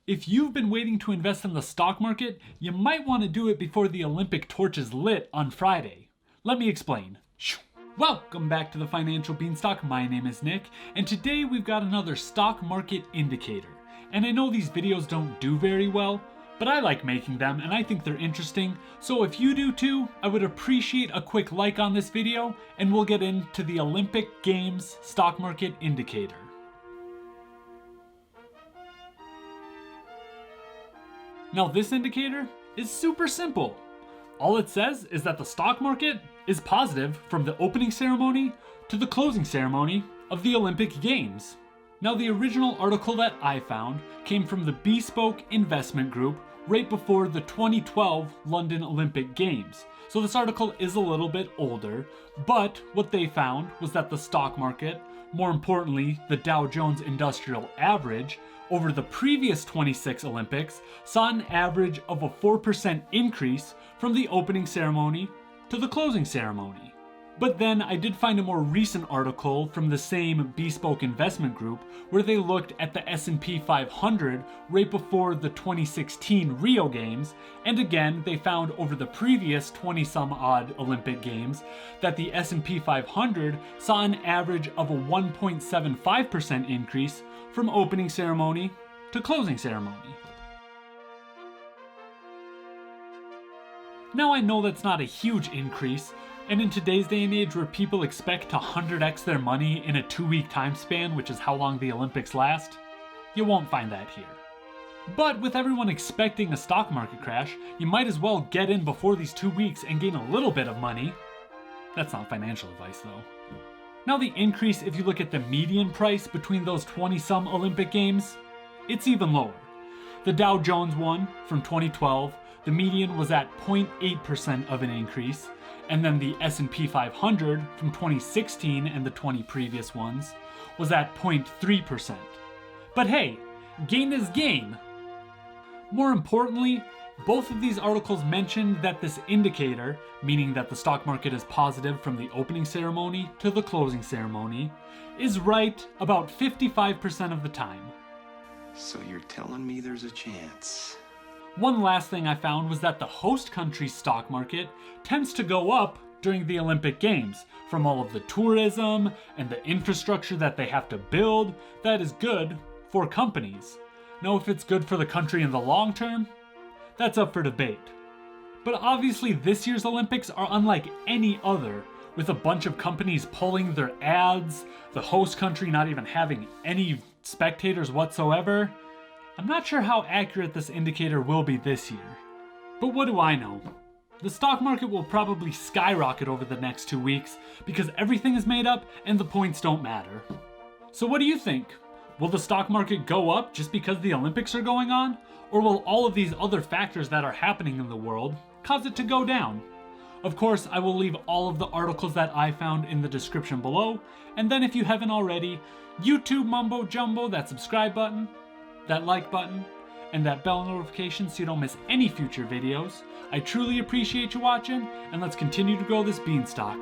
If you've been waiting to invest in the stock market, you might want to do it before the Olympic torch is lit on Friday. Let me explain. Welcome back to the Financial Beanstalk. My name is Nick, and today we've got another stock market indicator. And I know these videos don't do very well, but I like making them and I think they're interesting. So if you do too, I would appreciate a quick like on this video, and we'll get into the Olympic Games stock market indicator. Now this indicator is super simple. All it says is that the stock market is positive from the opening ceremony to the closing ceremony of the Olympic Games. Now the original article that I found came from the Bespoke Investment Group right before the 2012 London Olympic Games. So this article is a little bit older, but what they found was that the stock market, more importantly the Dow Jones Industrial Average, over the previous 26 Olympics saw an average of a 4% increase from the opening ceremony to the closing ceremony. But then I did find a more recent article from the same Bespoke Investment Group where they looked at the S&P 500 right before the 2016 Rio Games, and again they found over the previous 20 some odd Olympic Games that the S&P 500 saw an average of a 1.75% increase from opening ceremony to closing ceremony. Now I know that's not a huge increase, and in today's day and age where people expect to 100x their money in a 2-week time span, which is how long the Olympics last, you won't find that here. But with everyone expecting a stock market crash, you might as well get in before these 2 weeks and gain a little bit of money. That's not financial advice though. Now the increase, if you look at the median price between those 20-some Olympic Games, it's even lower. The Dow Jones one from 2012, the median was at 0.8% of an increase, and then the S&P 500 from 2016 and the 20 previous ones was at 0.3%. But hey, gain is gain. More importantly, both of these articles mentioned that this indicator, meaning that the stock market is positive from the opening ceremony to the closing ceremony, is right about 55% of the time. So you're telling me there's a chance? One last thing I found was that the host country's stock market tends to go up during the Olympic Games from all of the tourism and the infrastructure that they have to build that is good for companies. Now if it's good for the country in the long term, that's up for debate. But obviously this year's Olympics are unlike any other, with a bunch of companies pulling their ads, the host country not even having any spectators whatsoever. I'm not sure how accurate this indicator will be this year. But what do I know? The stock market will probably skyrocket over the next 2 weeks because everything is made up and the points don't matter. So what do you think? Will the stock market go up just because the Olympics are going on? Or will all of these other factors that are happening in the world cause it to go down? Of course, I will leave all of the articles that I found in the description below, and then if you haven't already, YouTube mumbo jumbo, that subscribe button, that like button, and that bell notification so you don't miss any future videos. I truly appreciate you watching, and let's continue to grow this beanstalk.